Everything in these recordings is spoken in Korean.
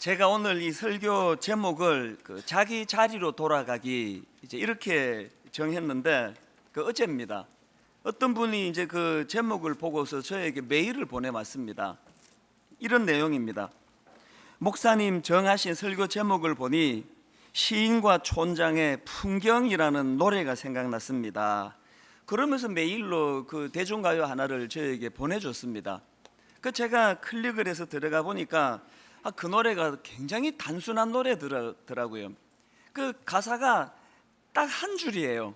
제가 오늘 이 설교 제목을 자기 자리로 돌아가기 이렇게 정했는데 어제입니다. 어떤 분이 이제 그 제목을 보고서 저에게 메일을 보내왔습니다. 이런 내용입니다. 목사님 정하신 설교 제목을 보니 시인과 촌장의 풍경이라는 노래가 생각났습니다. 그러면서 메일로 그 대중가요 하나를 저에게 보내줬습니다. 제가 클릭을 해서 들어가 보니까 그 노래가 굉장히 단순한 노래더라고요. 그 가사가 딱 한 줄이에요.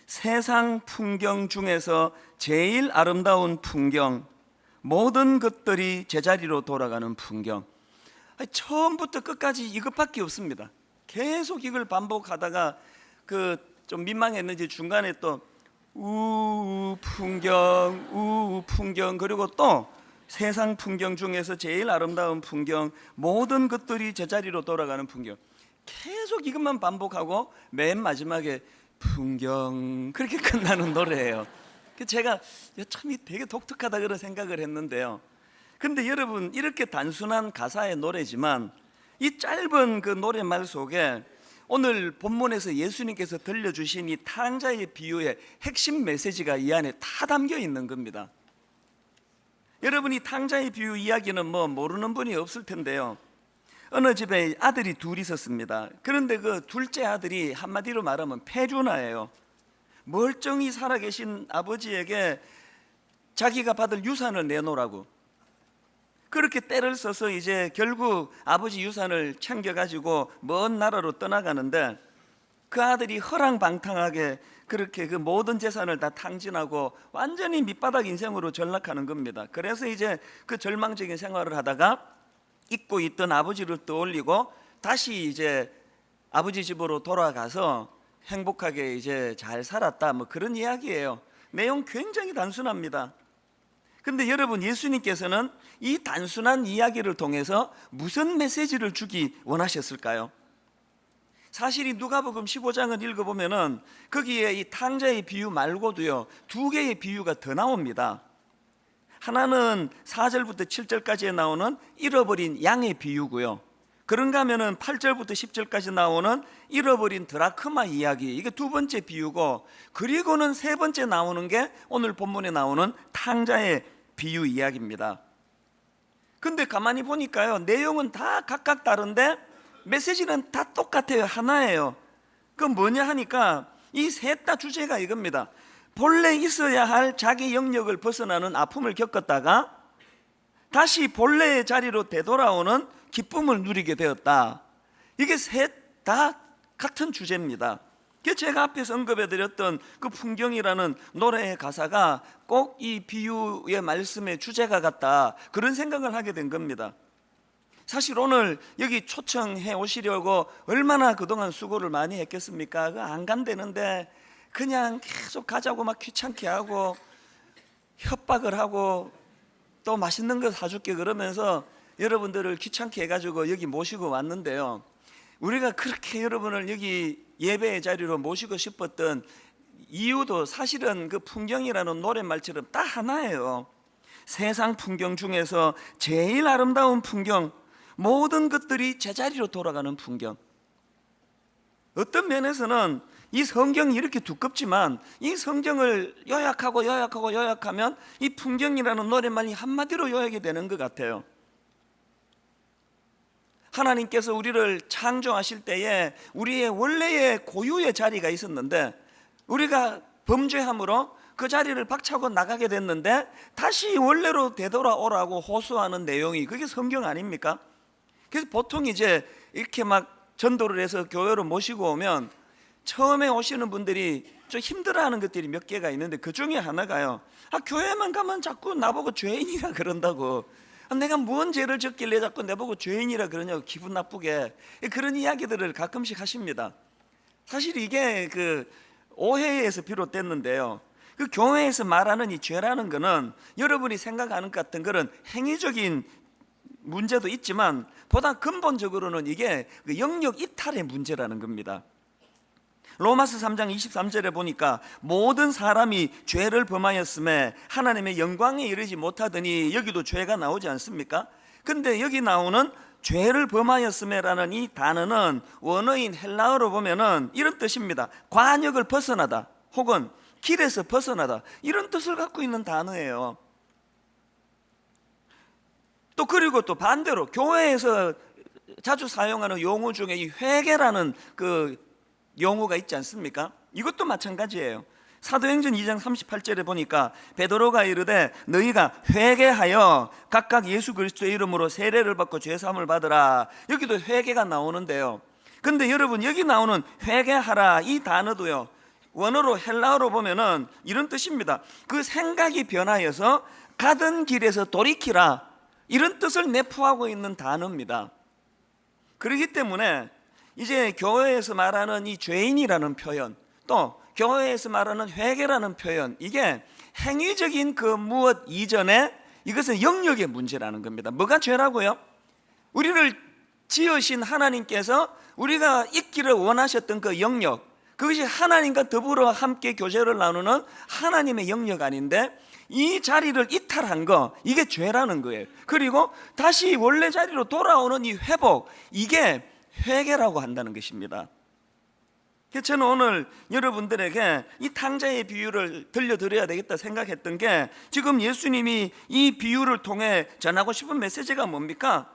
세상 풍경 중에서 제일 아름다운 풍경, 모든 것들이 제자리로 돌아가는 풍경. 처음부터 끝까지 이것밖에 없습니다. 계속 이걸 반복하다가 좀 민망했는지 중간에 또 우우 풍경 그리고 또 세상 풍경 중에서 제일 아름다운 풍경, 모든 것들이 제자리로 돌아가는 풍경. 계속 이것만 반복하고 맨 마지막에 풍경, 그렇게 끝나는 노래예요. 제가 참 되게 독특하다 그런 생각을 했는데요. 근데 여러분, 이렇게 단순한 가사의 노래지만 이 짧은 그 노래말 속에 오늘 본문에서 예수님께서 들려주신 이 탕자의 비유의 핵심 메시지가 이 안에 다 담겨 있는 겁니다. 여러분이 탕자의 비유 이야기는 모르는 분이 없을 텐데요. 어느 집에 아들이 둘 있었습니다. 그런데 그 둘째 아들이 한마디로 말하면 폐륜아예요. 멀쩡히 살아계신 아버지에게 자기가 받을 유산을 내놓으라고 그렇게 때를 써서 이제 결국 아버지 유산을 챙겨가지고 먼 나라로 떠나가는데 그 아들이 허랑방탕하게 그렇게 그 모든 재산을 다 탕진하고 완전히 밑바닥 인생으로 전락하는 겁니다. 그래서 이제 그 절망적인 생활을 하다가 잊고 있던 아버지를 떠올리고 다시 이제 아버지 집으로 돌아가서 행복하게 이제 잘 살았다, 그런 이야기예요. 내용 굉장히 단순합니다. 근데 여러분, 예수님께서는 이 단순한 이야기를 통해서 무슨 메시지를 주기 원하셨을까요? 사실 이 누가복음 15장을 읽어보면은 거기에 이 탕자의 비유 말고도요, 두 개의 비유가 더 나옵니다. 하나는 4절부터 7절까지에 나오는 잃어버린 양의 비유고요, 그런가 하면은 8절부터 10절까지 나오는 잃어버린 드라크마 이야기, 이게 두 번째 비유고, 그리고는 세 번째 나오는 게 오늘 본문에 나오는 탕자의 비유 이야기입니다. 근데 가만히 보니까요, 내용은 다 각각 다른데 메시지는 다 똑같아요. 하나예요. 그건 뭐냐 하니까 이 셋 다 주제가 이겁니다. 본래 있어야 할 자기 영역을 벗어나는 아픔을 겪었다가 다시 본래의 자리로 되돌아오는 기쁨을 누리게 되었다. 이게 셋 다 같은 주제입니다. 제가 앞에서 언급해드렸던 그 풍경이라는 노래의 가사가 꼭 이 비유의 말씀의 주제가 같다, 그런 생각을 하게 된 겁니다. 사실 오늘 여기 초청해 오시려고 얼마나 그동안 수고를 많이 했겠습니까? 안 간다는데 그냥 계속 가자고 막 귀찮게 하고 협박을 하고 또 맛있는 거 사줄게 그러면서 여러분들을 귀찮게 해가지고 여기 모시고 왔는데요, 우리가 그렇게 여러분을 여기 예배의 자리로 모시고 싶었던 이유도 사실은 그 풍경이라는 노랫말처럼 딱 하나예요. 세상 풍경 중에서 제일 아름다운 풍경, 모든 것들이 제자리로 돌아가는 풍경. 어떤 면에서는 이 성경이 이렇게 두껍지만 이 성경을 요약하면 이 풍경이라는 노랫말이 한마디로 요약이 되는 것 같아요. 하나님께서 우리를 창조하실 때에 우리의 원래의 고유의 자리가 있었는데 우리가 범죄함으로 그 자리를 박차고 나가게 됐는데 다시 원래로 되돌아오라고 호소하는 내용이, 그게 성경 아닙니까? 그래서 보통 이제 이렇게 막 전도를 해서 교회로 모시고 오면 처음에 오시는 분들이 좀 힘들어하는 것들이 몇 개가 있는데 그 중에 하나가요, 교회만 가면 자꾸 나보고 죄인이라 그런다고, 내가 뭔 죄를 졌길래 자꾸 내보고 죄인이라 그러냐고 기분 나쁘게, 그런 이야기들을 가끔씩 하십니다. 사실 이게 그 오해에서 비롯됐는데요, 그 교회에서 말하는 이 죄라는 거는 여러분이 생각하는 것 같은 그런 행위적인 문제도 있지만 보다 근본적으로는 이게 그 영역 이탈의 문제라는 겁니다. 로마서 3장 23절에 보니까 모든 사람이 죄를 범하였음에 하나님의 영광에 이르지 못하더니, 여기도 죄가 나오지 않습니까? 근데 여기 나오는 죄를 범하였음에라는 이 단어는 원어인 헬라어로 보면은 이런 뜻입니다. 관역을 벗어나다 혹은 길에서 벗어나다, 이런 뜻을 갖고 있는 단어예요. 또 그리고 또 반대로 교회에서 자주 사용하는 용어 중에 이 회개라는 그 용어가 있지 않습니까? 이것도 마찬가지예요. 사도행전 2장 38절에 보니까 베드로가 이르되 너희가 회개하여 각각 예수 그리스도의 이름으로 세례를 받고 죄사함을 받으라. 여기도 회개가 나오는데요. 근데 여러분, 여기 나오는 회개하라 이 단어도요, 원어로 헬라어로 보면은 이런 뜻입니다. 그 생각이 변하여서 가던 길에서 돌이키라, 이런 뜻을 내포하고 있는 단어입니다. 그렇기 때문에 이제 교회에서 말하는 이 죄인이라는 표현, 또 교회에서 말하는 회개라는 표현, 이게 행위적인 그 무엇 이전에 이것은 영역의 문제라는 겁니다. 뭐가 죄라고요? 우리를 지으신 하나님께서 우리가 있기를 원하셨던 그 영역, 그것이 하나님과 더불어 함께 교제를 나누는 하나님의 영역 아닌데, 이 자리를 이탈한 거, 이게 죄라는 거예요. 그리고 다시 원래 자리로 돌아오는 이 회복, 이게 회개라고 한다는 것입니다. 저는 오늘 여러분들에게 이 탕자의 비유를 들려드려야 되겠다 생각했던 게, 지금 예수님이 이 비유를 통해 전하고 싶은 메시지가 뭡니까?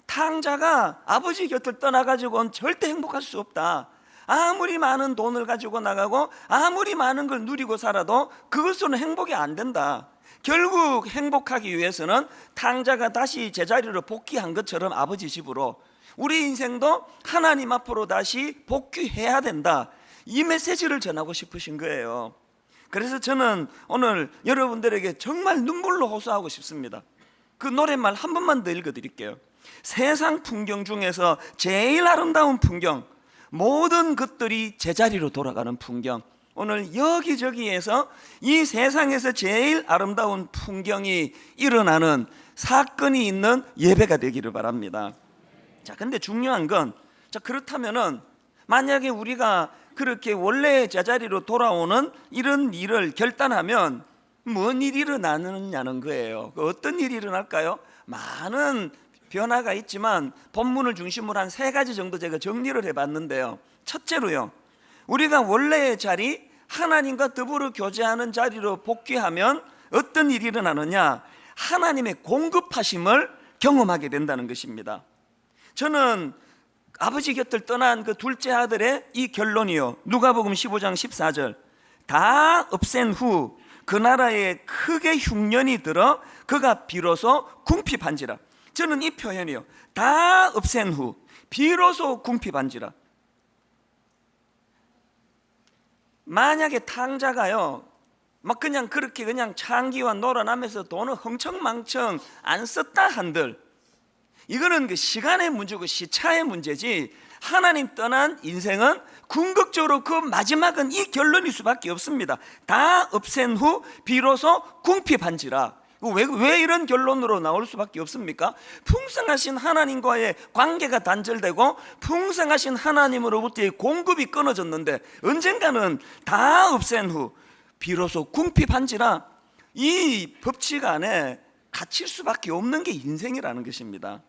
탕자가 아버지 곁을 떠나가지고는 절대 행복할 수 없다. 아무리 많은 돈을 가지고 나가고 아무리 많은 걸 누리고 살아도 그것으로는 행복이 안 된다. 결국 행복하기 위해서는 탕자가 다시 제자리로 복귀한 것처럼 아버지 집으로 우리 인생도 하나님 앞으로 다시 복귀해야 된다, 이 메시지를 전하고 싶으신 거예요. 그래서 저는 오늘 여러분들에게 정말 눈물로 호소하고 싶습니다. 그 노랫말 한 번만 더 읽어드릴게요. 세상 풍경 중에서 제일 아름다운 풍경, 모든 것들이 제자리로 돌아가는 풍경. 오늘 여기저기에서 이 세상에서 제일 아름다운 풍경이 일어나는 사건이 있는 예배가 되기를 바랍니다. 자, 근데 중요한 건, 자, 그렇다면은 만약에 우리가 그렇게 원래 제자리로 돌아오는 이런 일을 결단하면 뭔 일이 일어나느냐는 거예요. 어떤 일이 일어날까요? 많은 변화가 있지만 본문을 중심으로 한 3가지 정도 제가 정리를 해봤는데요. 첫째로요, 우리가 원래의 자리, 하나님과 더불어 교제하는 자리로 복귀하면 어떤 일이 일어나느냐? 하나님의 공급하심을 경험하게 된다는 것입니다. 저는 아버지 곁을 떠난 그 둘째 아들의 이 결론이요, 누가복음 15장 14절, 다 없앤 후 그 나라에 크게 흉년이 들어 그가 비로소 궁핍한지라. 저는 이 표현이요, 다 없앤 후 비로소 궁핍한지라. 만약에 탕자가요 막 그냥 그렇게 그냥 창기와 놀아나면서 돈을 흥청망청 안 썼다 한들, 이거는 그 시간의 문제고 시차의 문제지, 하나님 떠난 인생은 궁극적으로 그 마지막은 이 결론일 수밖에 없습니다. 다 없앤 후 비로소 궁핍한지라. 왜 이런 결론으로 나올 수밖에 없습니까? 풍성하신 하나님과의 관계가 단절되고 풍성하신 하나님으로부터의 공급이 끊어졌는데 언젠가는 다 없앤 후 비로소 궁핍한지라. 이 법칙 안에 갇힐 수밖에 없는 게 인생이라는 것입니다.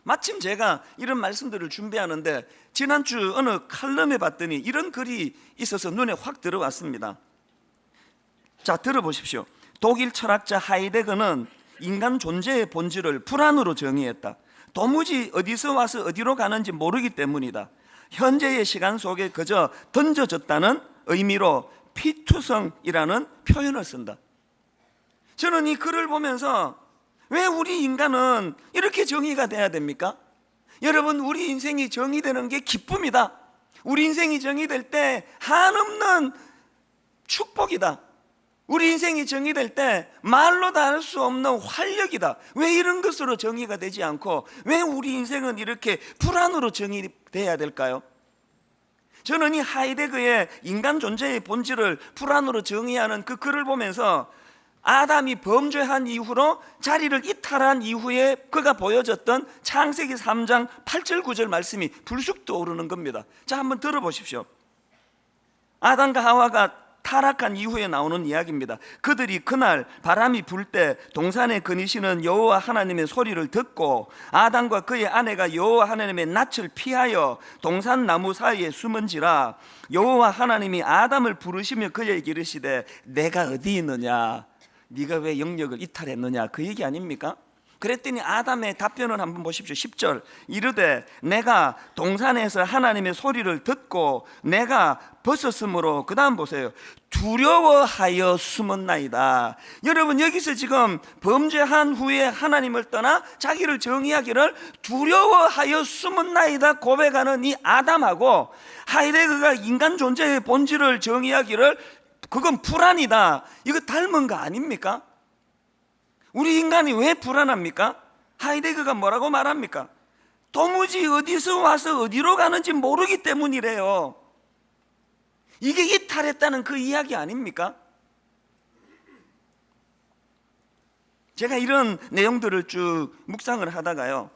마침 제가 이런 말씀들을 준비하는데 지난주 어느 칼럼에 봤더니 이런 글이 있어서 눈에 확 들어왔습니다. 자, 들어보십시오. 독일 철학자 하이데거는 인간 존재의 본질을 불안으로 정의했다. 도무지 어디서 와서 어디로 가는지 모르기 때문이다. 현재의 시간 속에 그저 던져졌다는 의미로 피투성이라는 표현을 쓴다. 저는 이 글을 보면서 왜 우리 인간은 이렇게 정의가 돼야 됩니까? 여러분, 우리 인생이 정의되는 게 기쁨이다. 우리 인생이 정의될 때 한없는 축복이다. 우리 인생이 정의될 때 말로 다 할 수 없는 활력이다. 왜 이런 것으로 정의가 되지 않고 왜 우리 인생은 이렇게 불안으로 정의돼야 될까요? 저는 이 하이데거의 인간 존재의 본질을 불안으로 정의하는 그 글을 보면서 아담이 범죄한 이후로 자리를 이탈한 이후에 그가 보여줬던 창세기 3장 8절 9절 말씀이 불쑥 떠오르는 겁니다. 자, 한번 들어보십시오. 아담과 하와가 타락한 이후에 나오는 이야기입니다. 그들이 그날 바람이 불 때 동산에 거니시는 여호와 하나님의 소리를 듣고 아담과 그의 아내가 여호와 하나님의 낯을 피하여 동산 나무 사이에 숨은지라. 여호와 하나님이 아담을 부르시며 그에게 이르시되 내가 어디 있느냐, 네가 왜 영역을 이탈했느냐, 그 얘기 아닙니까? 그랬더니 아담의 답변을 한번 보십시오. 10절 이르되 내가 동산에서 하나님의 소리를 듣고 내가 벗었으므로, 그 다음 보세요, 두려워하여 숨었나이다. 여러분, 여기서 지금 범죄한 후에 하나님을 떠나 자기를 정의하기를 두려워하여 숨었나이다 고백하는 이 아담하고, 하이데거가 인간 존재의 본질을 정의하기를 그건 불안이다, 이거 닮은 거 아닙니까? 우리 인간이 왜 불안합니까? 하이데거가 뭐라고 말합니까? 도무지 어디서 와서 어디로 가는지 모르기 때문이래요. 이게 이탈했다는 그 이야기 아닙니까? 제가 이런 내용들을 쭉 묵상을 하다가요,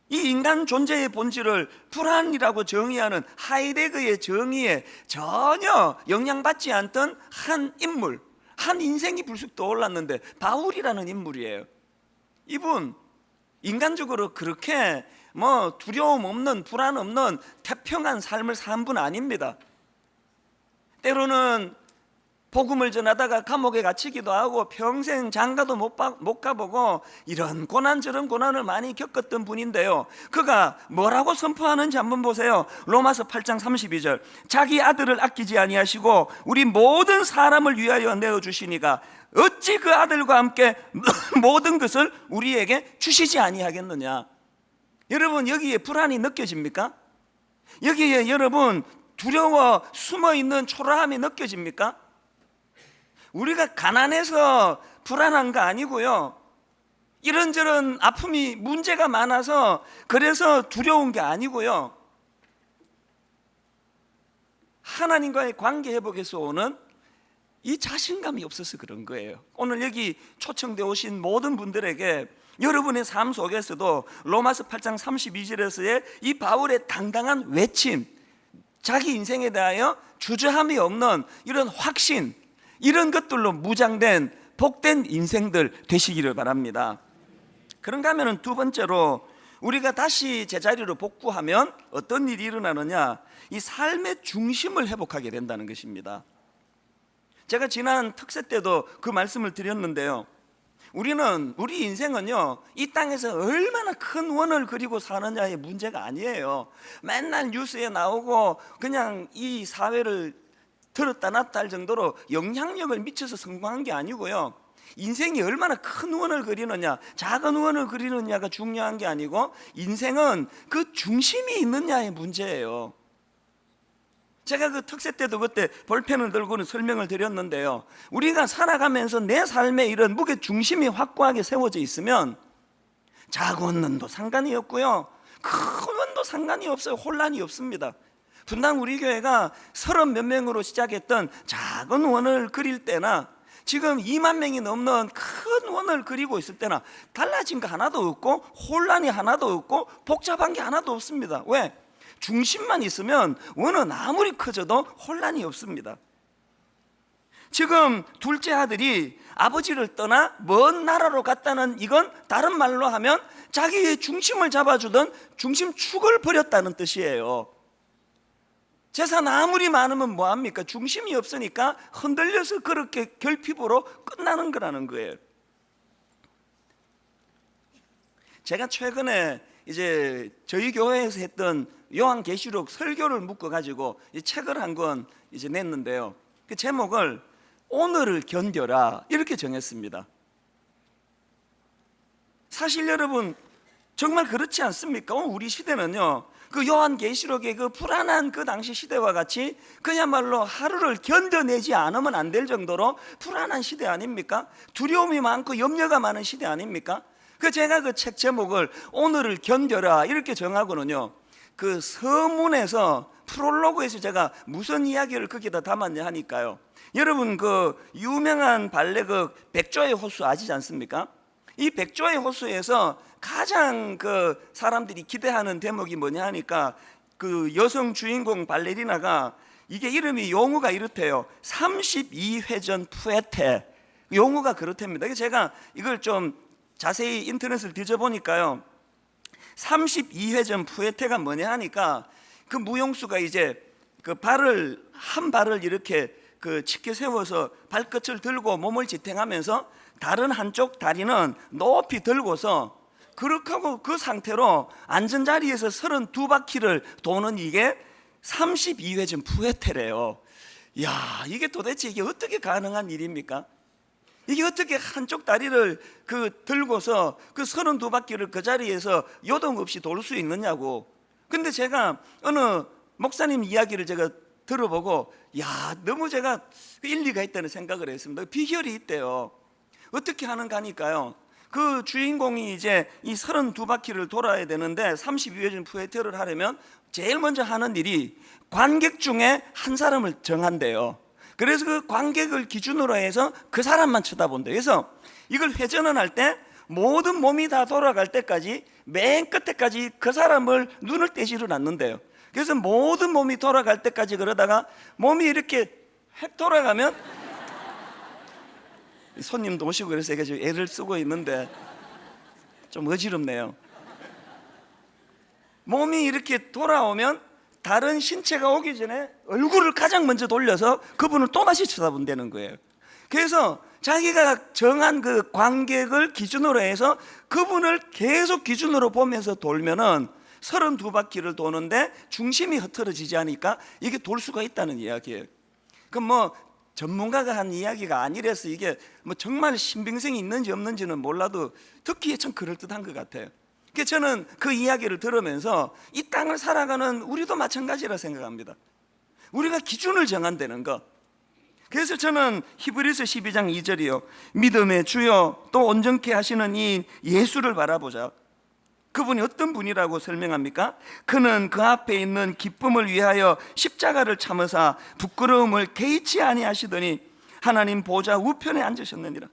이 인간 존재의 본질을 불안이라고 정의하는 하이데거의 정의에 전혀 영향받지 않던 한 인물, 한 인생이 불쑥 떠올랐는데 바울이라는 인물이에요. 이분 인간적으로 그렇게 두려움 없는, 불안 없는 태평한 삶을 산 분 아닙니다. 때로는 복음을 전하다가 감옥에 갇히기도 하고 평생 장가도 못 가보고 이런 고난 저런 고난을 많이 겪었던 분인데요, 그가 뭐라고 선포하는지 한번 보세요. 로마서 8장 32절 자기 아들을 아끼지 아니하시고 우리 모든 사람을 위하여 내어주시니가 어찌 그 아들과 함께 모든 것을 우리에게 주시지 아니하겠느냐. 여러분, 여기에 불안이 느껴집니까? 여기에 여러분 두려워 숨어있는 초라함이 느껴집니까? 우리가 가난해서 불안한 거 아니고요, 이런저런 아픔이 문제가 많아서 그래서 두려운 게 아니고요, 하나님과의 관계 회복에서 오는 이 자신감이 없어서 그런 거예요. 오늘 여기 초청되어 오신 모든 분들에게 여러분의 삶 속에서도 로마서 8장 32절에서의 이 바울의 당당한 외침, 자기 인생에 대하여 주저함이 없는 이런 확신, 이런 것들로 무장된 복된 인생들 되시기를 바랍니다. 그런가 하면 두 번째로, 우리가 다시 제자리로 복구하면 어떤 일이 일어나느냐, 이 삶의 중심을 회복하게 된다는 것입니다. 제가 지난 특세 때도 그 말씀을 드렸는데요, 우리 인생은요, 이 땅에서 얼마나 큰 원을 그리고 사느냐의 문제가 아니에요. 맨날 뉴스에 나오고 그냥 이 사회를 들었다 놨다 할 정도로 영향력을 미쳐서 성공한 게 아니고요, 인생이 얼마나 큰 원을 그리느냐 작은 원을 그리느냐가 중요한 게 아니고, 인생은 그 중심이 있느냐의 문제예요. 제가 그 특세 때도 그때 볼펜을 들고는 설명을 드렸는데요, 우리가 살아가면서 내 삶에 이런 무게 중심이 확고하게 세워져 있으면 작은 원도 상관이 없고요, 큰 원도 상관이 없어요. 혼란이 없습니다. 분당 우리 교회가 30몇 명으로 시작했던 작은 원을 그릴 때나 지금 2만 명이 넘는 큰 원을 그리고 있을 때나 달라진 거 하나도 없고 혼란이 하나도 없고 복잡한 게 하나도 없습니다. 왜? 중심만 있으면 원은 아무리 커져도 혼란이 없습니다. 지금 둘째 아들이 아버지를 떠나 먼 나라로 갔다는, 이건 다른 말로 하면 자기의 중심을 잡아주던 중심축을 버렸다는 뜻이에요. 재산 아무리 많으면 뭐합니까? 중심이 없으니까 흔들려서 그렇게 결핍으로 끝나는 거라는 거예요. 제가 최근에 이제 저희 교회에서 했던 요한계시록 설교를 묶어가지고 책을 한 권 이제 냈는데요, 그 제목을 오늘을 견뎌라 이렇게 정했습니다. 사실 여러분 정말 그렇지 않습니까? 우리 시대는요, 그 요한계시록의 그 불안한 그 당시 시대와 같이 그야말로 하루를 견뎌내지 않으면 안 될 정도로 불안한 시대 아닙니까? 두려움이 많고 염려가 많은 시대 아닙니까? 제가 그 책 제목을 오늘을 견뎌라 이렇게 정하고는요, 그 서문에서 프롤로그에서 제가 무슨 이야기를 거기다 담았냐 하니까요, 여러분 그 유명한 발레극 백조의 호수 아시지 않습니까? 이 백조의 호수에서 가장 그 사람들이 기대하는 대목이 뭐냐 하니까, 그 여성 주인공 발레리나가 이게 이름이 용어가 이렇대요. 32회전 푸에테. 용어가 그렇답니다. 제가 이걸 좀 자세히 인터넷을 뒤져보니까요, 32회전 푸에테가 뭐냐 하니까 그 무용수가 이제 그 한 발을 이렇게 그 치켜 세워서 발끝을 들고 몸을 지탱하면서 다른 한쪽 다리는 높이 들고서 그렇게 하고 그 상태로 앉은 자리에서 32바퀴를 도는 이게 32회전 푸에테래요. 야, 이게 도대체 이게 어떻게 가능한 일입니까? 이게 어떻게 한쪽 다리를 들고서 그 32바퀴를 그 자리에서 요동 없이 돌 수 있느냐고. 근데 제가 어느 목사님 이야기를 제가 들어보고, 야, 너무 제가 일리가 있다는 생각을 했습니다. 비결이 있대요. 어떻게 하는가 하니까요, 그 주인공이 이제 이 32바퀴를 돌아야 되는데 32회전 푸에테를 하려면 제일 먼저 하는 일이 관객 중에 한 사람을 정한대요. 그래서 그 관객을 기준으로 해서 그 사람만 쳐다본대요. 그래서 이걸 회전을 할 때 모든 몸이 다 돌아갈 때까지 맨 끝에까지 그 사람을 눈을 떼지를 않는데요. 그래서 모든 몸이 돌아갈 때까지 그러다가 몸이 이렇게 획 돌아가면, 손님도 오시고 그래서 제가 지금 애를 쓰고 있는데 좀 어지럽네요. 몸이 이렇게 돌아오면 다른 신체가 오기 전에 얼굴을 가장 먼저 돌려서 그분을 또다시 쳐다본다는 거예요. 그래서 자기가 정한 그 관객을 기준으로 해서 그분을 계속 기준으로 보면서 돌면은 32바퀴를 도는데 중심이 흐트러지지 않으니까 이게 돌 수가 있다는 이야기예요. 그럼 뭐 전문가가 한 이야기가 아니라서 이게 뭐 정말 신빙성이 있는지 없는지는 몰라도 듣기에 참 그럴듯한 것 같아요. 그래서 저는 그 이야기를 들으면서 이 땅을 살아가는 우리도 마찬가지라 생각합니다. 우리가 기준을 정한다는 것. 그래서 저는 히브리서 12장 2절이요, 믿음의 주요 또 온전케 하시는 이 예수를 바라보자. 그분이 어떤 분이라고 설명합니까? 그는 그 앞에 있는 기쁨을 위하여 십자가를 참으사 부끄러움을 개의치 아니하시더니 하나님 보좌 우편에 앉으셨느니라.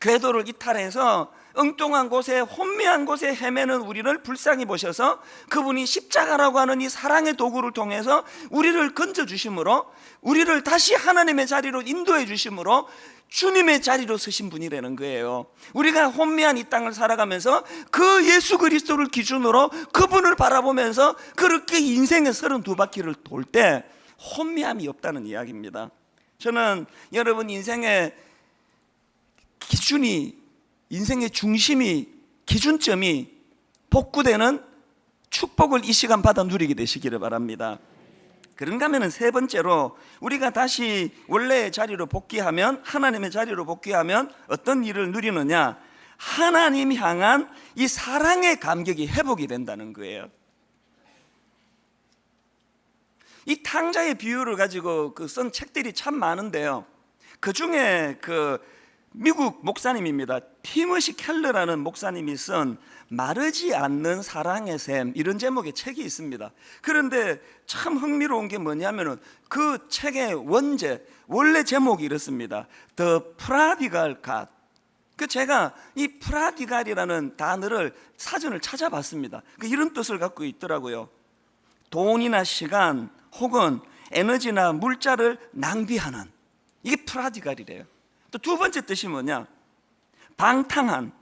궤도를 이탈해서 엉뚱한 곳에 혼미한 곳에 헤매는 우리를 불쌍히 보셔서 그분이 십자가라고 하는 이 사랑의 도구를 통해서 우리를 건져주심으로, 우리를 다시 하나님의 자리로 인도해 주심으로 주님의 자리로 서신 분이라는 거예요. 우리가 혼미한 이 땅을 살아가면서 그 예수 그리스도를 기준으로 그분을 바라보면서 그렇게 인생의 32바퀴를 돌 때 혼미함이 없다는 이야기입니다. 저는 여러분 인생의 기준이, 인생의 중심이, 기준점이 복구되는 축복을 이 시간 받아 누리게 되시기를 바랍니다. 그런가 하면 세 번째로, 우리가 다시 원래의 자리로 복귀하면, 하나님의 자리로 복귀하면 어떤 일을 누리느냐, 하나님 향한 이 사랑의 감격이 회복이 된다는 거예요. 이 탕자의 비유를 가지고 쓴 책들이 참 많은데요, 그 중에 미국 목사님입니다. 티머시 켈러라는 목사님이 쓴 마르지 않는 사랑의 샘, 이런 제목의 책이 있습니다. 그런데 참 흥미로운 게 뭐냐면은 그 책의 원래 제목이 이렇습니다. The Prodigal God. 제가 이 프라디갈이라는 단어를 사전을 찾아봤습니다. 이런 뜻을 갖고 있더라고요. 돈이나 시간 혹은 에너지나 물자를 낭비하는, 이게 프라디갈이래요. 또 두 번째 뜻이 뭐냐, 방탕한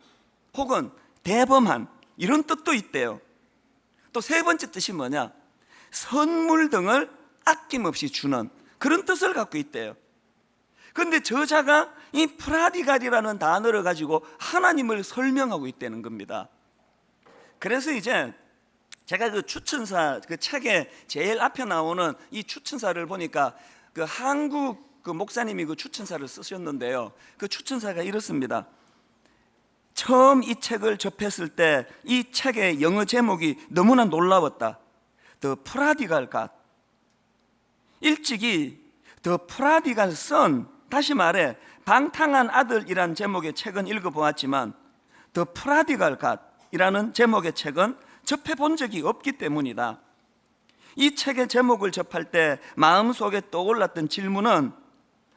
혹은 대범한, 이런 뜻도 있대요. 또 세 번째 뜻이 뭐냐, 선물 등을 아낌없이 주는, 그런 뜻을 갖고 있대요. 그런데 저자가 이 프라디갈이라는 단어를 가지고 하나님을 설명하고 있다는 겁니다. 그래서 이제 제가 그 추천사, 그 책에 제일 앞에 나오는 이 추천사를 보니까 한국 목사님이 그 추천사를 쓰셨는데요, 그 추천사가 이렇습니다. 처음 이 책을 접했을 때 이 책의 영어 제목이 너무나 놀라웠다. The Prodigal God. 일찍이 The Prodigal Son, 다시 말해 방탕한 아들이란 제목의 책은 읽어보았지만 The Prodigal God 이라는 제목의 책은 접해본 적이 없기 때문이다. 이 책의 제목을 접할 때 마음속에 떠올랐던 질문은,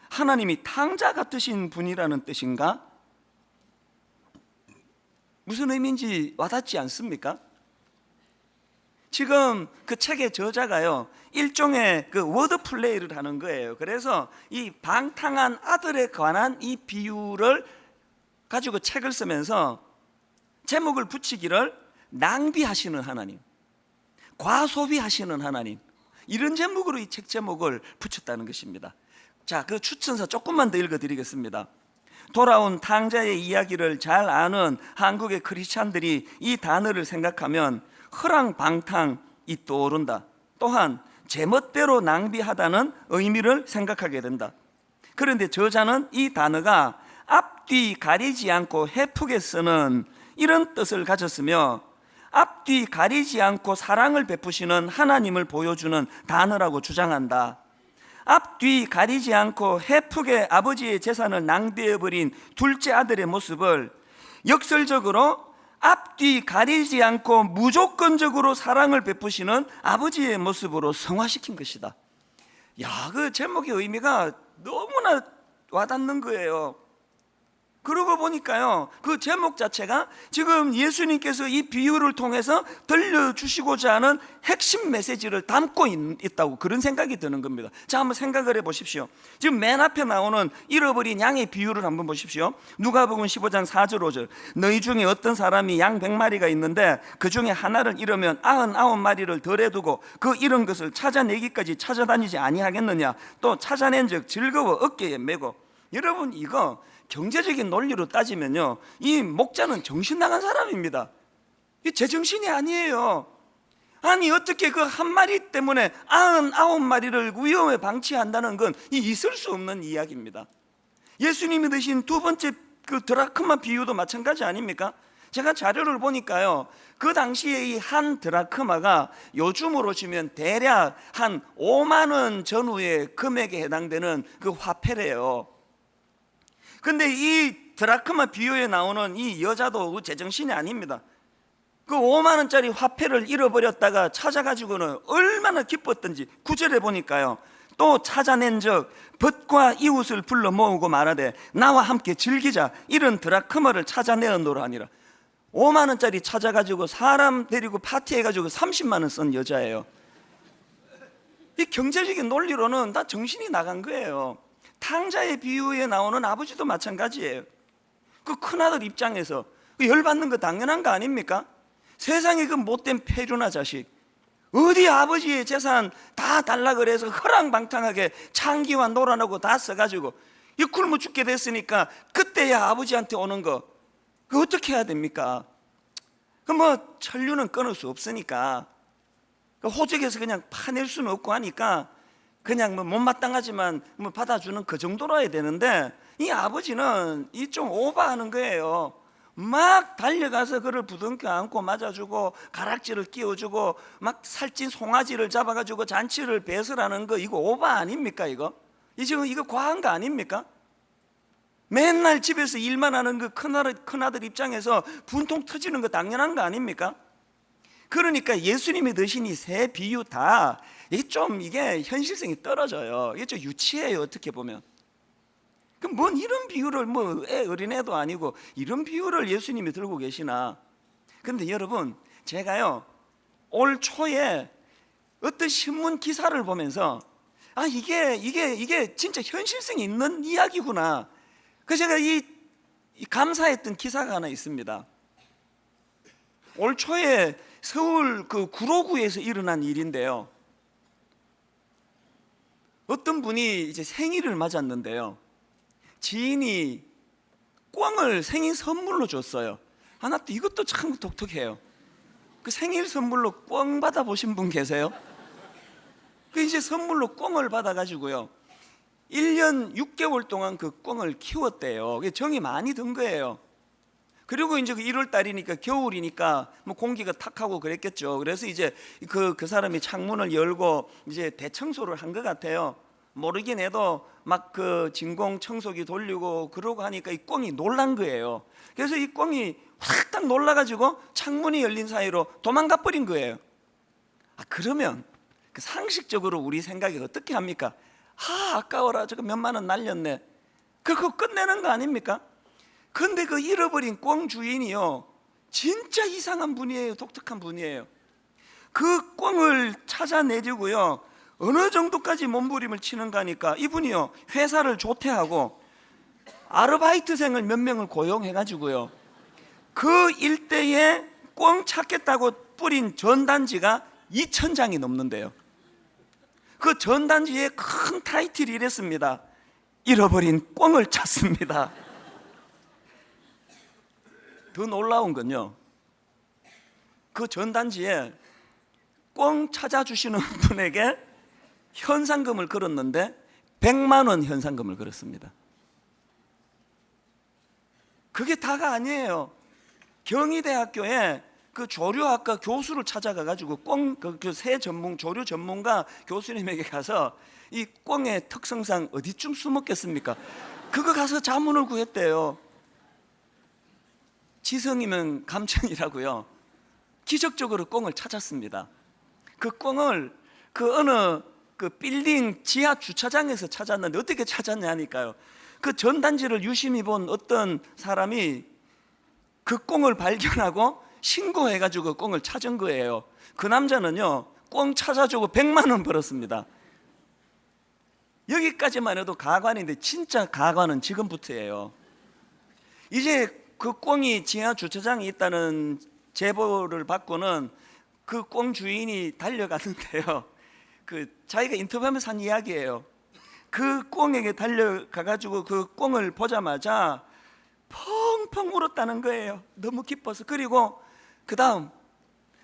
하나님이 탕자 같으신 분이라는 뜻인가? 무슨 의미인지 와닿지 않습니까? 지금 그 책의 저자가요, 일종의 그 워드 플레이를 하는 거예요. 그래서 이 방탕한 아들에 관한 이 비유를 가지고 책을 쓰면서 제목을 붙이기를 낭비하시는 하나님, 과소비하시는 하나님, 이런 제목으로 이 책 제목을 붙였다는 것입니다. 자, 그 추천서 조금만 더 읽어드리겠습니다. 돌아온 탕자의 이야기를 잘 아는 한국의 크리스찬들이 이 단어를 생각하면 허랑방탕이 떠오른다. 또한 제멋대로 낭비하다는 의미를 생각하게 된다. 그런데 저자는 이 단어가 앞뒤 가리지 않고 헤프게 쓰는 이런 뜻을 가졌으며, 앞뒤 가리지 않고 사랑을 베푸시는 하나님을 보여주는 단어라고 주장한다. 앞뒤 가리지 않고 헤프게 아버지의 재산을 낭비해버린 둘째 아들의 모습을 역설적으로 앞뒤 가리지 않고 무조건적으로 사랑을 베푸시는 아버지의 모습으로 성화시킨 것이다. 야, 그 제목의 의미가 너무나 와닿는 거예요. 그러고 보니까요, 그 제목 자체가 지금 예수님께서 이 비유를 통해서 들려주시고자 하는 핵심 메시지를 담고 있다고, 그런 생각이 드는 겁니다. 자, 한번 생각을 해보십시오. 지금 맨 앞에 나오는 잃어버린 양의 비유를 한번 보십시오. 누가복음 15장 4절 5절. 너희 중에 어떤 사람이 양 100마리가 있는데 그 중에 하나를 잃으면 99마리를 덜에 두고 그 잃은 것을 찾아내기까지 찾아다니지 아니하겠느냐. 또 찾아낸 즉 즐거워 어깨에 메고. 여러분, 이거 경제적인 논리로 따지면요, 이 목자는 정신 나간 사람입니다. 이 제정신이 아니에요. 아니, 어떻게 그 한 마리 때문에 99마리를 위험에 방치한다는 건 있을 수 없는 이야기입니다. 예수님이 드신 두 번째 그 드라크마 비유도 마찬가지 아닙니까? 제가 자료를 보니까요, 그 당시에 이 한 드라크마가 요즘으로 치면 대략 한 5만 원 전후의 금액에 해당되는 그 화폐래요. 근데 이 드라크마 비유에 나오는 이 여자도 제정신이 아닙니다. 그 5만 원짜리 화폐를 잃어버렸다가 찾아가지고는 얼마나 기뻤던지 9절에 보니까요, 또 찾아낸 적 벗과 이웃을 불러 모으고 말하되 나와 함께 즐기자, 이런 드라크마를 찾아내었노라 하니라. 5만 원짜리 찾아가지고 사람 데리고 파티해가지고 30만 원 쓴 여자예요. 이 경제적인 논리로는 다 정신이 나간 거예요. 탕자의 비유에 나오는 아버지도 마찬가지예요. 그 큰아들 입장에서 열받는 거 당연한 거 아닙니까? 세상에 그 못된 폐류나 자식, 어디 아버지의 재산 다 달라 그래서 허랑방탕하게 창기와 놀아나고 다 써가지고 굶어 죽게 됐으니까 그때야 아버지한테 오는 거, 그 어떻게 해야 됩니까? 그 뭐 천류는 끊을 수 없으니까, 호적에서 그냥 파낼 수는 없고 하니까 그냥 뭐 못마땅하지만 뭐 받아주는 그 정도로 해야 되는데, 이 아버지는 이 좀 오버하는 거예요. 막 달려가서 그를 부둥켜 안고 맞아주고 가락지를 끼워주고 막 살찐 송아지를 잡아가지고 잔치를 배설하는 거, 이거 오버 아닙니까? 이거 과한 거 아닙니까? 맨날 집에서 일만 하는 그 큰아들 입장에서 분통 터지는 거 당연한 거 아닙니까? 그러니까 예수님이 드신 이 세 비유 다 이게 현실성이 떨어져요. 이게 좀 유치해요, 어떻게 보면. 그럼 뭔 이런 비유를, 뭐 어린애도 아니고 이런 비유를 예수님이 들고 계시나? 근데 여러분, 제가요 올 초에 어떤 신문 기사를 보면서 이게 진짜 현실성이 있는 이야기구나. 그래서 제가 이 감사했던 기사가 하나 있습니다. 올 초에 서울 그 구로구에서 일어난 일인데요, 어떤 분이 이제 생일을 맞았는데요, 지인이 꿩을 생일 선물로 줬어요. 나 또 이것도 참 독특해요. 그 생일 선물로 꿩 받아보신 분 계세요? 그 이제 선물로 꿩을 받아가지고요 1년 6개월 동안 그 꿩을 키웠대요. 정이 많이 든 거예요. 그리고 이제 1월 달이니까 겨울이니까 뭐 공기가 탁하고 그랬겠죠. 그래서 이제 그 사람이 창문을 열고 이제 대청소를 한 것 같아요. 모르긴 해도 막 그 진공 청소기 돌리고 그러고 하니까 이 꿩이 놀란 거예요. 그래서 이 꿩이 확 놀라가지고 창문이 열린 사이로 도망가 버린 거예요. 그러면 그 상식적으로 우리 생각이 어떻게 합니까? 아까워라, 저거 몇만 원 날렸네, 그거 끝내는 거 아닙니까? 근데 그 잃어버린 꿩 주인이요 진짜 이상한 분이에요. 독특한 분이에요. 그 꿩을 찾아내려고요, 어느 정도까지 몸부림을 치는가 하니까 이분이요, 회사를 조퇴하고 아르바이트생을 몇 명을 고용해가지고요, 그 일대에 꿩 찾겠다고 뿌린 전단지가 2,000장이 넘는데요. 그 전단지의 큰 타이틀이 이랬습니다: 잃어버린 꿩을 찾습니다. 더 놀라운 건요, 그 전단지에 꿩 찾아주시는 분에게 현상금을 걸었는데 100만 원 현상금을 걸었습니다. 그게 다가 아니에요. 경희대학교에 그 조류학과 교수를 찾아가가지고 새 전문 조류 전문가 교수님에게 가서 이 꿩의 특성상 어디쯤 숨었겠습니까? 그거 가서 자문을 구했대요. 지성이면 감천이라고요. 기적적으로 꿩을 찾았습니다. 그 꿩을 그 어느 그 빌딩 지하 주차장에서 찾았는데 어떻게 찾았냐니까요, 그 전단지를 유심히 본 어떤 사람이 그 꿩을 발견하고 신고해가지고 꿩을 찾은 거예요. 그 남자는요, 꿩 찾아주고 100만 원 벌었습니다. 여기까지만 해도 가관인데 진짜 가관은 지금부터예요. 이제 그 꿩이 지하 주차장에 있다는 제보를 받고는 그 꿩 주인이 달려갔는데요, 그 자기가 인터뷰하면서 한 이야기예요. 그 꿩에게 달려가가지고 그 꿩을 보자마자 펑펑 울었다는 거예요. 너무 기뻐서. 그리고 그 다음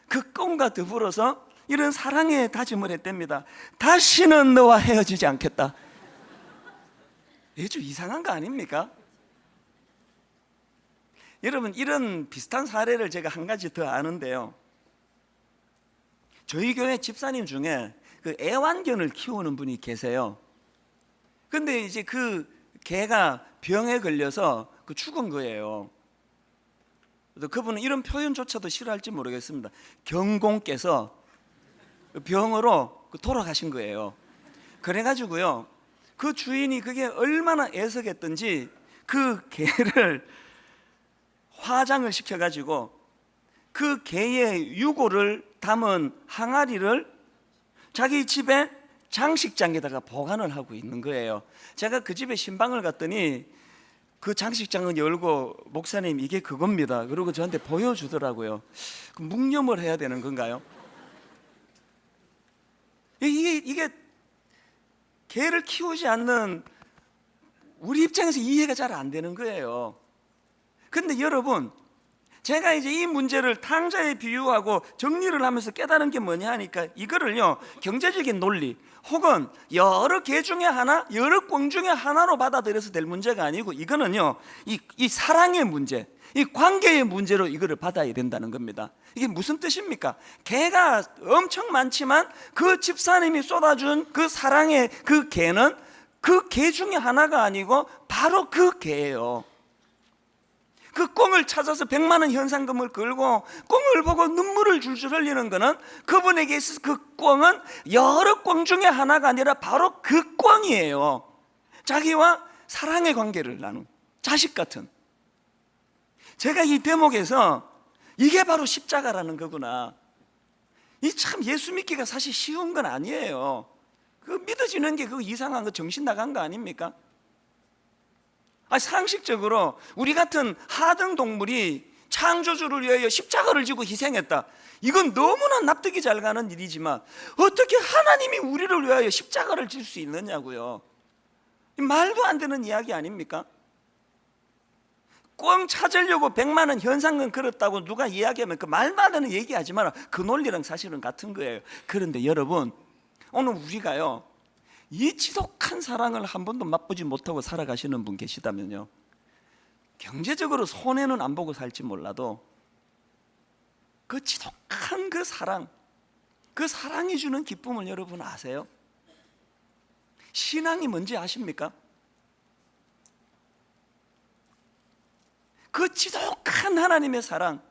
그 꿩과 더불어서 이런 사랑의 다짐을 했답니다. 다시는 너와 헤어지지 않겠다. 이게 좀 이상한 거 아닙니까? 여러분, 이런 비슷한 사례를 제가 한 가지 더 아는데요, 저희 교회 집사님 중에 그 애완견을 키우는 분이 계세요. 근데 이제 그 개가 병에 걸려서 그 죽은 거예요. 그래서 그분은 이런 표현조차도 싫어할지 모르겠습니다. 경공께서 병으로 돌아가신 거예요. 그래가지고요, 그 주인이 그게 얼마나 애석했던지 그 개를 화장을 시켜가지고 그 개의 유골을 담은 항아리를 자기 집에 장식장에다가 보관을 하고 있는 거예요. 제가 그 집에 신방을 갔더니 그 장식장을 열고, 목사님 이게 그겁니다, 그리고 저한테 보여주더라고요. 묵념을 해야 되는 건가요? 이게 개를 키우지 않는 우리 입장에서 이해가 잘 안 되는 거예요. 근데 여러분, 제가 이제 이 문제를 탕자에 비유하고 정리를 하면서 깨달은 게 뭐냐 하니까, 이거를요, 경제적인 논리 혹은 여러 개 중에 하나, 여러 꿩 중에 하나로 받아들여서 될 문제가 아니고, 이거는요, 이 사랑의 문제, 이 관계의 문제로 이거를 받아야 된다는 겁니다. 이게 무슨 뜻입니까? 개가 엄청 많지만 그 집사님이 쏟아준 그 사랑의 그 개는 그 개 중에 하나가 아니고 바로 그 개예요. 그 꿩을 찾아서 100만 원 현상금을 걸고 꿩을 보고 눈물을 줄줄 흘리는 것은 그분에게 있어서 그 꿩은 여러 꿩 중에 하나가 아니라 바로 그 꿩이에요. 자기와 사랑의 관계를 나눈 자식 같은. 제가 이 대목에서 이게 바로 십자가라는 거구나, 이 참 예수 믿기가 사실 쉬운 건 아니에요. 그 믿어지는 게 그거 이상한 거, 정신 나간 거 아닙니까? 상식적으로 우리 같은 하등 동물이 창조주를 위하여 십자가를 지고 희생했다, 이건 너무나 납득이 잘 가는 일이지만 어떻게 하나님이 우리를 위하여 십자가를 질 수 있느냐고요. 말도 안 되는 이야기 아닙니까? 꿩 찾으려고 100만 원 현상금 걸었다고 누가 이야기하면 그 말도 안 되는 얘기하지 마라. 그 논리랑 사실은 같은 거예요. 그런데 여러분, 오늘 우리가요, 이 지독한 사랑을 한 번도 맛보지 못하고 살아가시는 분 계시다면요, 경제적으로 손해는 안 보고 살지 몰라도 그 지독한 그 사랑, 그 사랑이 주는 기쁨을 여러분 아세요? 신앙이 뭔지 아십니까? 그 지독한 하나님의 사랑,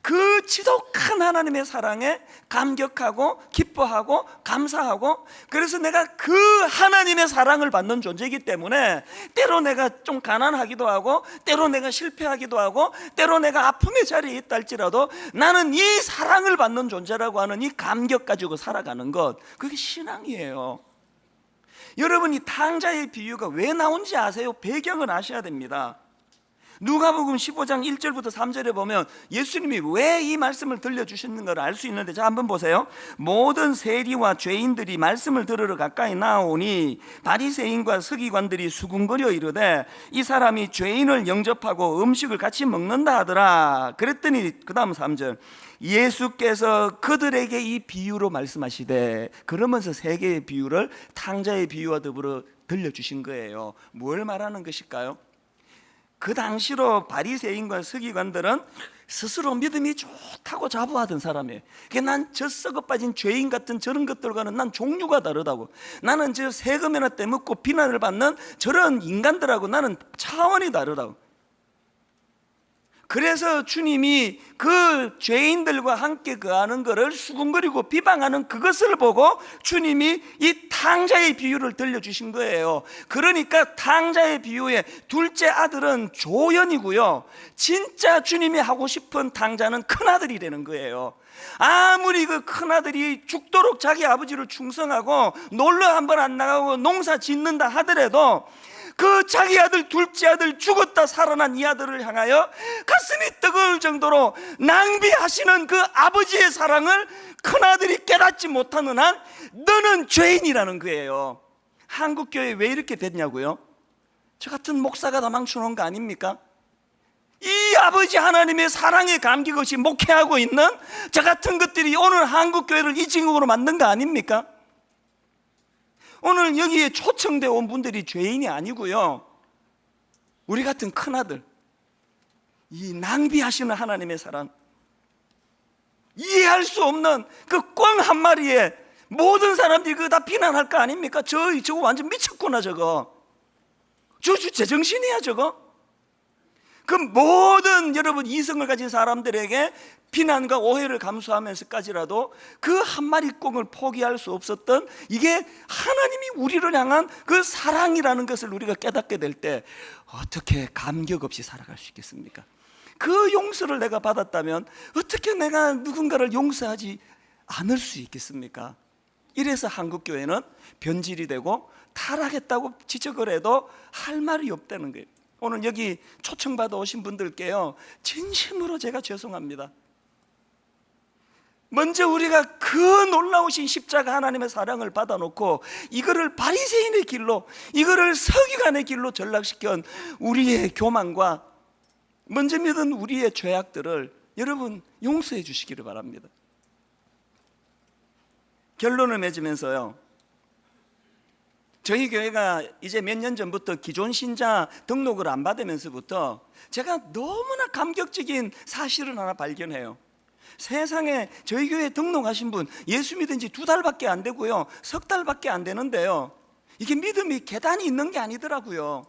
그 지독한 하나님의 사랑에 감격하고 기뻐하고 감사하고, 그래서 내가 그 하나님의 사랑을 받는 존재이기 때문에 때로 내가 좀 가난하기도 하고, 때로 내가 실패하기도 하고, 때로 내가 아픔의 자리에 있다 할지라도 나는 이 사랑을 받는 존재라고 하는 이 감격 가지고 살아가는 것, 그게 신앙이에요. 여러분, 이 탕자의 비유가 왜 나온지 아세요? 배경을 아셔야 됩니다. 누가복음 15장 1절부터 3절에 보면 예수님이 왜 이 말씀을 들려주시는 걸 알 수 있는데, 자 한번 보세요. 모든 세리와 죄인들이 말씀을 들으러 가까이 나오니 바리새인과 서기관들이 수군거려 이르되 이 사람이 죄인을 영접하고 음식을 같이 먹는다 하더라. 그랬더니 그 다음 3절, 예수께서 그들에게 이 비유로 말씀하시되, 그러면서 세 개의 비유를 탕자의 비유와 더불어 들려주신 거예요. 뭘 말하는 것일까요? 그 당시로 바리새인과 서기관들은 스스로 믿음이 좋다고 자부하던 사람이에요. 난 저 썩어 빠진 죄인 같은 저런 것들과는 난 종류가 다르다고, 나는 저 세금이나 떼먹고 비난을 받는 저런 인간들하고 나는 차원이 다르다고. 그래서 주님이 그 죄인들과 함께 거하는 것을 수군거리고 비방하는 그것을 보고 주님이 이 탕자의 비유를 들려주신 거예요. 그러니까 탕자의 비유의 둘째 아들은 조연이고요, 진짜 주님이 하고 싶은 탕자는 큰아들이라는 거예요. 아무리 그 큰아들이 죽도록 자기 아버지를 충성하고 놀러 한번 안 나가고 농사 짓는다 하더라도 그 자기 아들, 둘째 아들, 죽었다 살아난 이 아들을 향하여 가슴이 뜨거울 정도로 낭비하시는 그 아버지의 사랑을 큰아들이 깨닫지 못하는 한 너는 죄인이라는 거예요. 한국교회 왜 이렇게 됐냐고요? 저 같은 목사가 다 망쳐놓은 거 아닙니까? 이 아버지 하나님의 사랑에 감격 없이 목회하고 있는 저 같은 것들이 오늘 한국교회를 이 지경으로 만든 거 아닙니까? 오늘 여기에 초청되어 온 분들이 죄인이 아니고요, 우리 같은 큰아들, 이 낭비하시는 하나님의 사랑, 이해할 수 없는 그 꿩 한 마리에 모든 사람들이 그거 다 비난할 거 아닙니까? 저거 완전 미쳤구나, 저거 제정신이야 저거. 그 모든 여러분 이성을 가진 사람들에게 비난과 오해를 감수하면서까지라도 그 한 마리 꿩을 포기할 수 없었던, 이게 하나님이 우리를 향한 그 사랑이라는 것을 우리가 깨닫게 될 때 어떻게 감격 없이 살아갈 수 있겠습니까? 그 용서를 내가 받았다면 어떻게 내가 누군가를 용서하지 않을 수 있겠습니까? 이래서 한국교회는 변질이 되고 타락했다고 지적을 해도 할 말이 없다는 거예요. 오늘 여기 초청받아 오신 분들께요, 진심으로 제가 죄송합니다. 먼저 우리가 그 놀라우신 십자가 하나님의 사랑을 받아놓고 이거를 바리새인의 길로, 이거를 서기관의 길로 전락시킨 우리의 교만과 먼저 믿은 우리의 죄악들을 여러분 용서해 주시기를 바랍니다. 결론을 맺으면서요, 저희 교회가 이제 몇 년 전부터 기존 신자 등록을 안 받으면서부터 제가 너무나 감격적인 사실을 하나 발견해요. 세상에 저희 교회에 등록하신 분 예수 믿은 지 2달밖에 안 되고요, 3달밖에 안 되는데요, 이게 믿음이 계단이 있는 게 아니더라고요.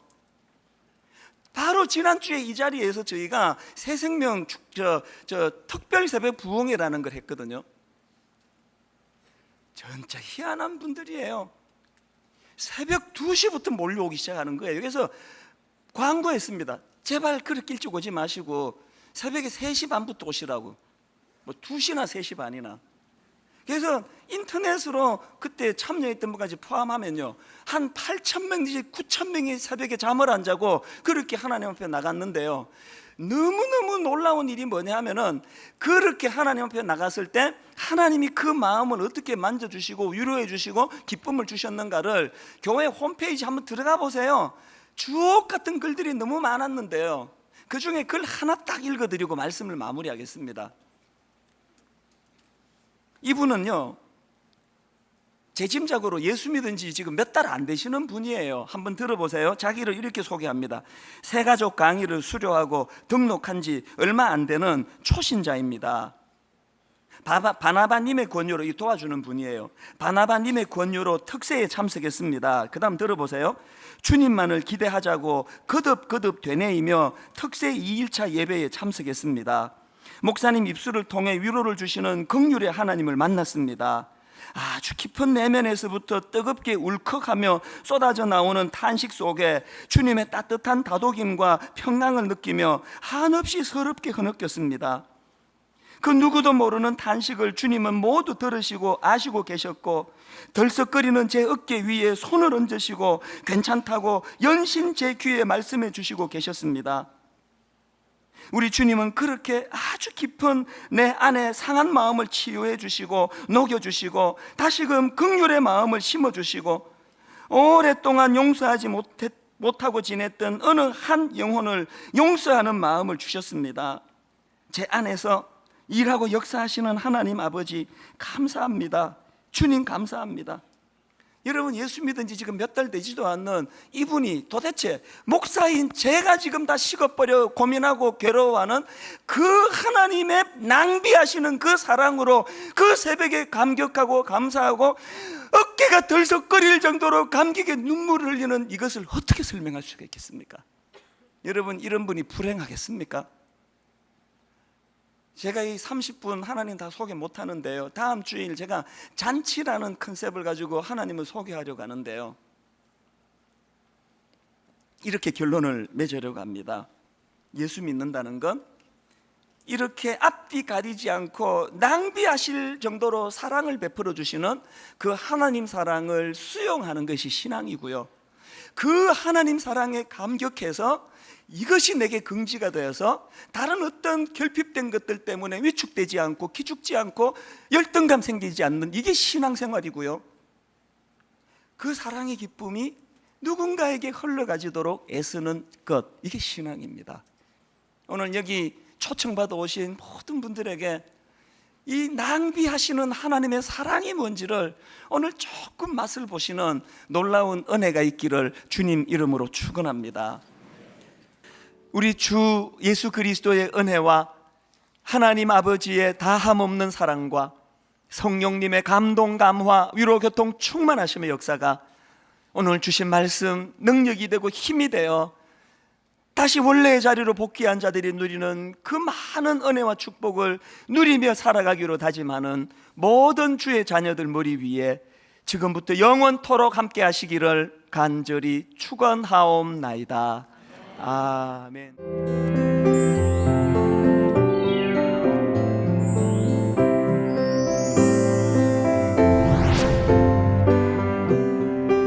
바로 지난주에 이 자리에서 저희가 새생명 특별 새벽 부흥회라는 걸 했거든요. 진짜 희한한 분들이에요. 새벽 2시부터 몰려오기 시작하는 거예요. 그래서 광고했습니다. 제발 그렇게 일찍 오지 마시고 새벽에 3시 반부터 오시라고. 뭐 2시나 3시 반이나. 그래서 인터넷으로 그때 참여했던 분까지 포함하면요, 한 8,000명 내지 9,000명이 새벽에 잠을 안 자고 그렇게 하나님 앞에 나갔는데요, 너무너무 놀라운 일이 뭐냐 하면은, 그렇게 하나님 앞에 나갔을 때 하나님이 그 마음을 어떻게 만져주시고 위로해 주시고 기쁨을 주셨는가를 교회 홈페이지 한번 들어가 보세요. 주옥 같은 글들이 너무 많았는데요, 그 중에 글 하나 딱 읽어드리고 말씀을 마무리하겠습니다. 이분은요, 제 짐작으로 예수 믿은 지 지금 몇 달 안 되시는 분이에요. 한번 들어보세요. 자기를 이렇게 소개합니다. 새가족 강의를 수료하고 등록한 지 얼마 안 되는 초신자입니다. 바나바님의 권유로, 도와주는 분이에요. 바나바님의 권유로 특세에 참석했습니다. 그 다음 들어보세요. 주님만을 기대하자고 거듭거듭 되뇌이며 특세 2일차 예배에 참석했습니다. 목사님 입술을 통해 위로를 주시는 긍휼의 하나님을 만났습니다. 아주 깊은 내면에서부터 뜨겁게 울컥하며 쏟아져 나오는 탄식 속에 주님의 따뜻한 다독임과 평강을 느끼며 한없이 서럽게 흐느꼈습니다. 그 누구도 모르는 탄식을 주님은 모두 들으시고 아시고 계셨고, 덜썩거리는 제 어깨 위에 손을 얹으시고 괜찮다고 연신 제 귀에 말씀해 주시고 계셨습니다. 우리 주님은 그렇게 아주 깊은 내 안에 상한 마음을 치유해 주시고 녹여 주시고 다시금 긍휼의 마음을 심어 주시고, 오랫동안 용서하지 못하고 지냈던 어느 한 영혼을 용서하는 마음을 주셨습니다. 제 안에서 일하고 역사하시는 하나님 아버지 감사합니다. 주님 감사합니다. 여러분, 예수 믿은 지 지금 몇 달 되지도 않는 이분이 도대체 목사인 제가 지금 다 식어버려 고민하고 괴로워하는 그 하나님의 낭비하시는 그 사랑으로 그 새벽에 감격하고 감사하고 어깨가 덜썩거릴 정도로 감격의 눈물을 흘리는 이것을 어떻게 설명할 수가 있겠습니까? 여러분, 이런 분이 불행하겠습니까? 제가 이 30분 하나님 다 소개 못하는데요, 다음 주일 제가 잔치라는 컨셉을 가지고 하나님을 소개하려고 하는데요, 이렇게 결론을 맺으려고 합니다. 예수 믿는다는 건 이렇게 앞뒤 가리지 않고 낭비하실 정도로 사랑을 베풀어 주시는 그 하나님 사랑을 수용하는 것이 신앙이고요, 그 하나님 사랑에 감격해서 이것이 내게 긍지가 되어서 다른 어떤 결핍된 것들 때문에 위축되지 않고 기죽지 않고 열등감 생기지 않는, 이게 신앙생활이고요, 그 사랑의 기쁨이 누군가에게 흘러가지도록 애쓰는 것, 이게 신앙입니다. 오늘 여기 초청받아 오신 모든 분들에게 이 낭비하시는 하나님의 사랑이 뭔지를 오늘 조금 맛을 보시는 놀라운 은혜가 있기를 주님 이름으로 축원합니다. 우리 주 예수 그리스도의 은혜와 하나님 아버지의 다함없는 사랑과 성령님의 감동, 감화, 위로, 교통, 충만하심의 역사가 오늘 주신 말씀 능력이 되고 힘이 되어 다시 원래의 자리로 복귀한 자들이 누리는 그 많은 은혜와 축복을 누리며 살아가기로 다짐하는 모든 주의 자녀들 머리 위에 지금부터 영원토록 함께 하시기를 간절히 축원하옵나이다. 아멘.